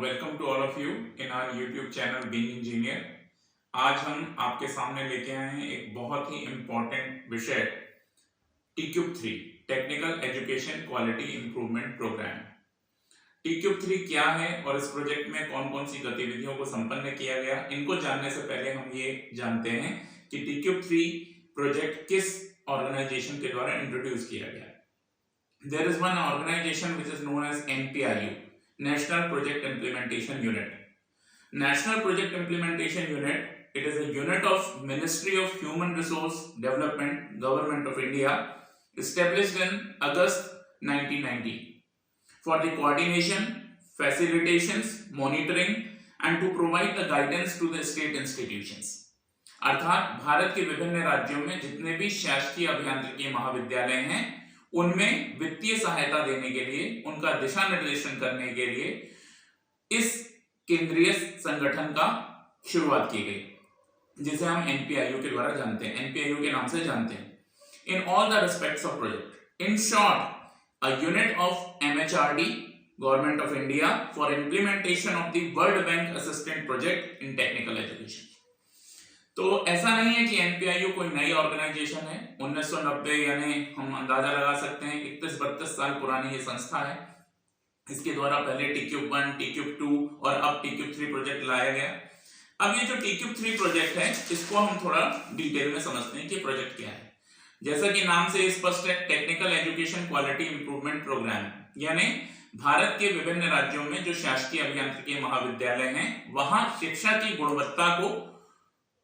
welcome to all of you in our YouTube channel Being Engineer। आज हम आपके सामने लेके आए हैं एक बहुत ही इम्पोर्टेंट विषय TCube3 technical education quality improvement programme. TCube3 क्या है और इस प्रोजेक्ट में कौन कौन सी गतिविधियों को संपन्न किया गया, इनको जानने से पहले हम ये जानते हैं कि TCube3 प्रोजेक्ट किस ऑर्गेनाइजेशन के द्वारा इंट्रोड्यूस किया गया। There is one organization which is known as NPIU, National Project Implementation Unit. National Project Implementation Unit, it is a unit of Ministry of Human Resource Development, Government of India, established in August 1990 for the coordination, facilitations, monitoring and to provide the guidance to the state institutions. अर्थात भारत के विभिन्न राज्यों में जितने भी शासकीय अभियांत्रिकी महाविद्यालय हैं उनमें वित्तीय सहायता देने के लिए, उनका दिशा निर्देशन करने के लिए इस केंद्रीय संगठन का शुरुआत की गई, जिसे हम एनपीआईयू के द्वारा जानते हैं, एनपीआईयू के नाम से जानते हैं। In all the respects of project, in short a unit of MHRD, government of India, for implementation of the world bank assistant project in technical education. तो ऐसा नहीं है कि एनपीआईयू कोई नई ऑर्गेनाइजेशन है। 1990 यानी हम अंदाजा लगा सकते हैं 31-32 साल पुरानी ये संस्था है। इसके द्वारा पहले TCube1, TCube2 और अब TCube3 प्रोजेक्ट लाया गया। अब ये जो TCube3 प्रोजेक्ट है इसको हम थोड़ा डिटेल में समझते हैं कि प्रोजेक्ट क्या है। जैसा कि नाम से स्पष्ट है, technical education quality improvement programme, यानी भारत के विभिन्न राज्यों में जो शासकीय अभियांत्रिकी महाविद्यालय हैं वहां शिक्षा की गुणवत्ता को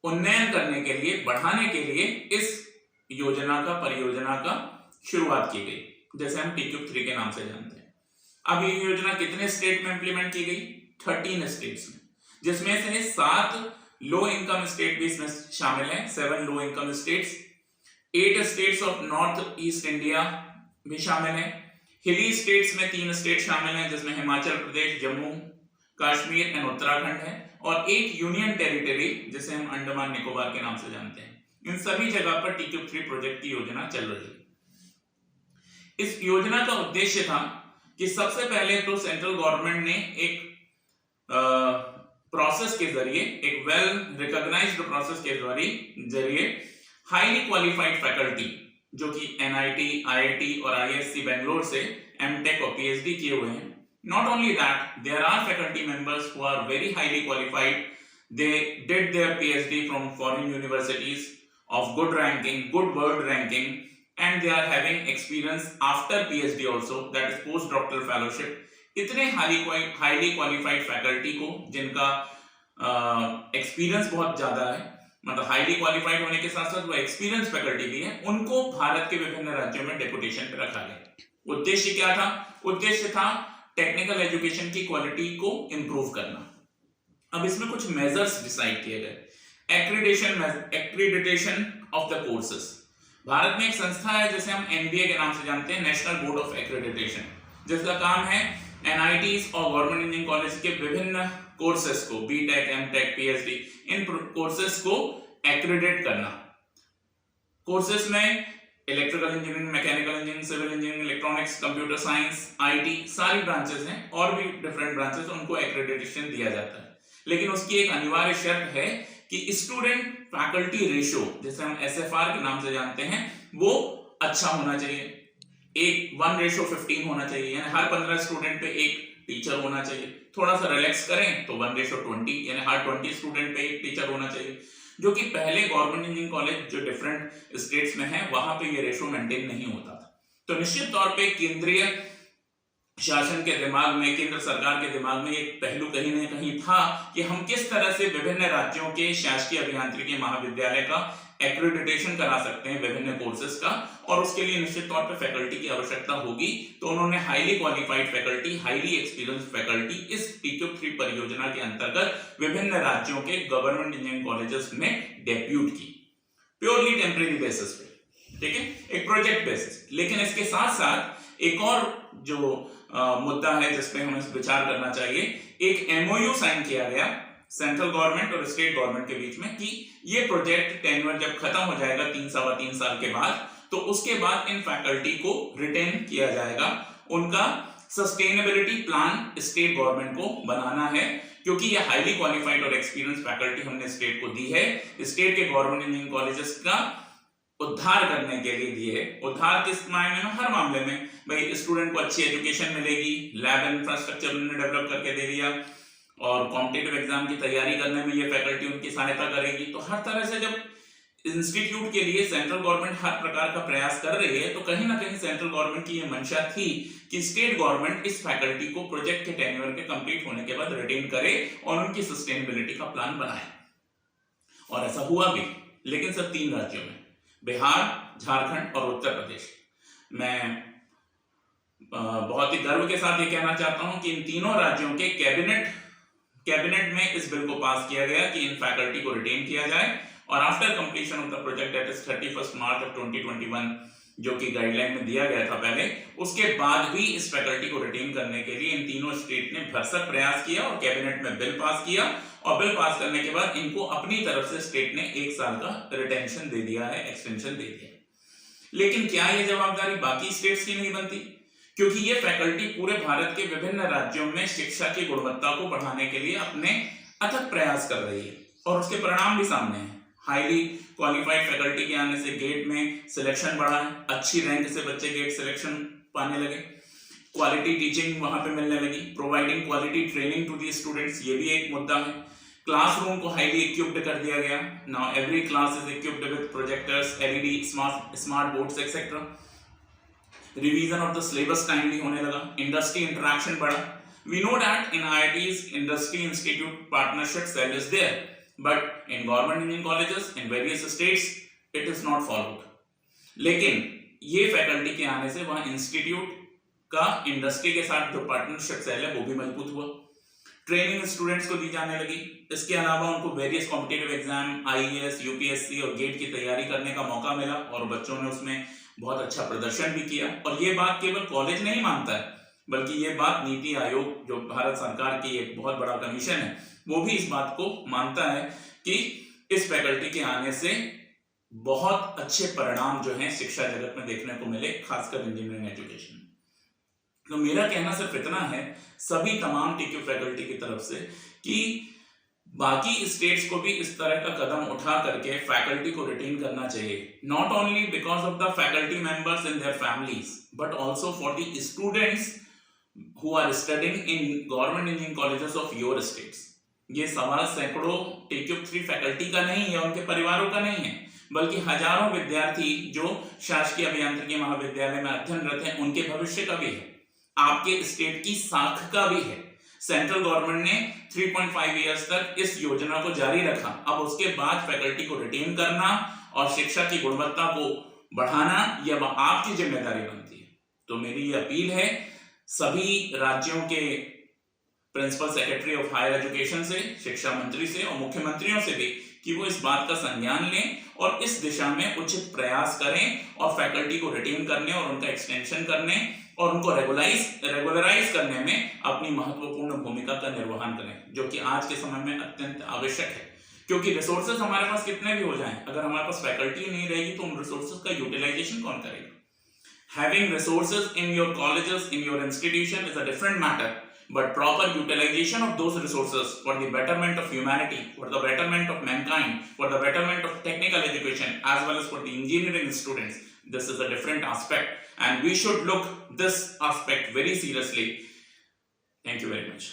उन्नयन करने के लिए, बढ़ाने के लिए इस परियोजना का शुरुआत की गई, जैसे हम TCube3 के नाम से जानते हैं। अब ये योजना कितने स्टेट में इंप्लीमेंट की गई? 13 स्टेट्स में, जिसमें से 7 लो इनकम स्टेट भी इसमें शामिल हैं, 7 low income states. 8 states of north east India भी शामिल हैं। हिली स्टेट्स में 3 स्टेट शामिल हैं, जिसमें हिमाचल प्रदेश, जम्मू कश्मीर एंड उत्तराखंड है, और एक यूनियन टेरिटरी जिसे हम अंडमान निकोबार के नाम से जानते हैं। इन सभी जगह पर TCube3 प्रोजेक्ट की योजना चल रही है। इस योजना का उद्देश्य था कि सबसे पहले तो सेंट्रल गवर्नमेंट ने एक प्रोसेस के जरिए, एक वेल रिकॉग्नाइज्ड प्रोसेस के जरिए हाईली क्वालिफाइड फैकल्टी जो कि NIT, IIT और IISc बेंगलोर से MTech और PhD किए हुए हैं। Not only that, there are faculty members who are very highly qualified. They did their PhD from foreign universities of good ranking, good world ranking, and they are having experience after PhD also, that is postdoctoral fellowship. इतने highly qualified faculty को जिनका experience बहुत ज्यादा है, मतलब highly qualified होने के साथ साथ वो एक्सपीरियंस फैकल्टी भी है, उनको भारत के विभिन्न राज्यों में डेपुटेशन पे रखा गया। उद्देश्य क्या था? उद्देश्य था टेक्निकल एजुकेशन की क्वालिटी को इंप्रूव करना। अब इसमें कुछ मेजर्स डिसाइड किए गए। Accreditation of the courses. Bharat में एक संस्था है जिसे हम NBA के नाम से जानते हैं, नेशनल बोर्ड ऑफ एक्रीडिटेशन, जिसका काम है NITs और गवर्नमेंट इंजीनियरिंग कॉलेज के विभिन्न कोर्सेस को, BTech, MTech, PhD, इन कोर्सेस को एक्रीडिट करना। कोर्सेस में electrical engineering, mechanical engineering, civil engineering, electronics, computer science, IT, सारी ब्रांचेस हैं और भी डिफरेंट ब्रांचेस, उनको एक्रेडिटेशन दिया जाता है। लेकिन उसकी एक अनिवार्य शर्त है कि स्टूडेंट फैकल्टी रेशियो, जिसे हम SFR के नाम से जानते हैं, वो अच्छा होना चाहिए। 1:15 होना चाहिए, यानी हर 15 स्टूडेंट पे एक टीचर होना चाहिए। थोड़ा सा रिलैक्स करें तो 1:20, यानी हर 20 स्टूडेंट पे एक टीचर होना चाहिए, जो कि पहले गवर्नमेंट इंजीनियरिंग कॉलेज जो डिफरेंट स्टेट्स में है वहां पे ये रेशो मेंटेन नहीं होता था। तो निश्चित तौर पे केंद्रीय शासन के दिमाग में, केंद्र सरकार के दिमाग में एक पहलू कहीं ना कहीं था कि हम किस तरह से विभिन्न राज्यों के शासकीय अभियांत्रिकी महाविद्यालय का एक्रेडिटेशन करा सकते हैं विभिन्न कोर्सेज का, और उसके लिए निश्चित तौर पे फैकल्टी की आवश्यकता होगी। तो उन्होंने highly qualified faculty, highly experienced faculty इस TCube3 परियोजना के अंतर्गत विभिन्न राज्यों के गवर्नमेंट इंजीनियरिंग कॉलेजेस में डेप्यूट की, प्योरली टेम्परेरी बेसिस पे, ठीक है, एक प्रोजेक्ट बेसिस। लेकिन इसके साथ साथ एक और जो मुद्दा है जिसपे हमें विचार करना चाहिए, एक MOU साइन किया गया सेंट्रल गवर्नमेंट और स्टेट गवर्नमेंट के बीच में कि ये प्रोजेक्ट टेन्योर जब खत्म हो जाएगा 3 साल के बाद, तो उसके बाद इन फैकल्टी को रिटेन किया जाएगा, उनका सस्टेनेबिलिटी प्लान स्टेट गवर्नमेंट को बनाना है, क्योंकि ये हाईली क्वालिफाइड और एक्सपीरियंस फैकल्टी हमने स्टेट को दी है। स्टेट के गवर्नमेंट इंजीनियरिंग कॉलेजेस का उद्धार करने के लिए दिए। उद्धार किस मायने में? हर मामले में भाई स्टूडेंट को अच्छी एजुकेशन मिलेगी, लैब इंफ्रास्ट्रक्चर उन्होंने डेवलप करके दे दिया, और कॉम्पिटिटिव एग्जाम की तैयारी करने में ये फैकल्टी उनकी सहायता करेगी। तो हर तरह से जब इंस्टीट्यूट के लिए सेंट्रल गवर्नमेंट हर प्रकार का प्रयास कर रही है, तो कहीं ना कहीं सेंट्रल गवर्नमेंट की ये मंशा थी कि स्टेट गवर्नमेंट इस फैकल्टी को प्रोजेक्ट के टेन्योर के कंप्लीट होने के बाद रिटेन करे और उनकी सस्टेनेबिलिटी का प्लान बनाए। और ऐसा हुआ भी, लेकिन सिर्फ 3 राज्यों में, बिहार, झारखंड और उत्तर प्रदेश। मैं बहुत ही गर्व के साथ ये कहना चाहता हूं कि इन तीनों राज्यों के कैबिनेट में इस बिल को पास किया गया कि इन फैकल्टी को रिटेन किया जाए, और after completion of the project that is 31 March of 2021, जो कि गाइडलाइन में दिया गया था पहले, उसके बाद भी इस फैकल्टी को रिटेन करने के लिए इन तीनों स्टेट ने भरसक प्रयास किया और कैबिनेट में बिल पास किया, और बिल पास करने के बाद इनको अपनी तरफ से स्टेट ने 1 साल का रिटेंशन दे दिया है, एक्सटेंशन दे दिया। लेकिन क्या यह जवाबदारी बाकी स्टेट्स की नहीं बनती? क्योंकि ये फैकल्टी पूरे भारत के विभिन्न राज्यों में शिक्षा की गुणवत्ता को बढ़ाने के लिए अपने अथक प्रयास कर रही है, और उसके परिणाम भी सामने हैं। हाईली क्वालिफाइड फैकल्टी के आने से गेट में सिलेक्शन बढ़ा है, अच्छी रैंक से बच्चे गेट सिलेक्शन पाने लगे, क्वालिटी टीचिंग वहां पे मिलने लगी, providing quality training to the students, ये भी एक मुद्दा है। क्लासरूम को हाईली इक्विप्ड कर दिया गया। Now every class is equipped with projectors, LED, smart boards etcetera. Revision of the syllabus timely होने लगा, इंडस्ट्री इंटरेक्शन बढ़ा। We know that in IITs industry institute partnership cell is there, but in government engineering colleges in various states it is not followed. लेकिन ये faculty के आने से वहां institute का इंडस्ट्री के साथ जो पार्टनरशिप सेल है वो भी मजबूत हुआ, ट्रेनिंग स्टूडेंट्स को दी जाने लगी। इसके अलावा उनको various competitive exam, IAS, UPSC और गेट की तैयारी करने का मौका मिला, और बच्चों ने उसमें बहुत अच्छा प्रदर्शन भी किया। और ये बात केवल कॉलेज नहीं मानता है, बल्कि ये बात नीति आयोग, जो भारत सरकार की एक बहुत बड़ा कमीशन है, वो भी इस बात को मानता है कि इस फैकल्टी के आने से बहुत अच्छे परिणाम जो हैं शिक्षा जगत में देखने को मिले, खासकर इंजीनियरिंग एजुकेशन। तो मेरा कहना सिर्फ इतना है सभी तमाम टीक्यू फैकल्टी की तरफ से कि बाकी स्टेट्स को भी इस तरह का कदम उठा करके फैकल्टी को रिटेन करना चाहिए, not only because of the faculty members in their families, but also for the students who are studying in government engineering colleges of your states. ये सवाल सैकड़ों टीक्यूब 3 फैकल्टी का नहीं है, उनके परिवारों का नहीं है, बल्कि हजारों विद्यार्थी जो शासकीय अभियांत्रिकी महाविद्यालय में अध्ययनरत हैं, उनके भविष्य का भी है, आपके स्टेट की साख का भी है। सेंट्रल गवर्नमेंट ने 3.5 इयर्स तक इस योजना को जारी रखा। अब उसके बाद फैकल्टी को रिटेन करना और शिक्षा की गुणवत्ता को बढ़ाना, यह आपकी जिम्मेदारी बनती है। तो मेरी ये अपील है सभी राज्यों के principal secretary of higher education से, शिक्षा मंत्री से और मुख्यमंत्रियों से भी कि वो इस बात का संज्ञान लें और इस दिशा में उचित प्रयास करें और फैकल्टी को रिटेन करने और उनका एक्सटेंशन करने और उनको रेगुलराइज करने में अपनी महत्वपूर्ण भूमिका का निर्वहन करें, जो कि आज के समय में अत्यंत आवश्यक है। क्योंकि रिसोर्सेज हमारे पास कितने भी हो जाएं, अगर हमारे पास फैकल्टी नहीं रहेगी तो उन रिसोर्सेज का यूटिलाइजेशन कौन करेगा? Having resources in your colleges, in your institution is a different matter, but proper utilization of those resources for the betterment of humanity, for the betterment of mankind, for the betterment of technical education, as well as for the engineering students, this is a different aspect, and we should look this aspect very seriously. Thank you very much.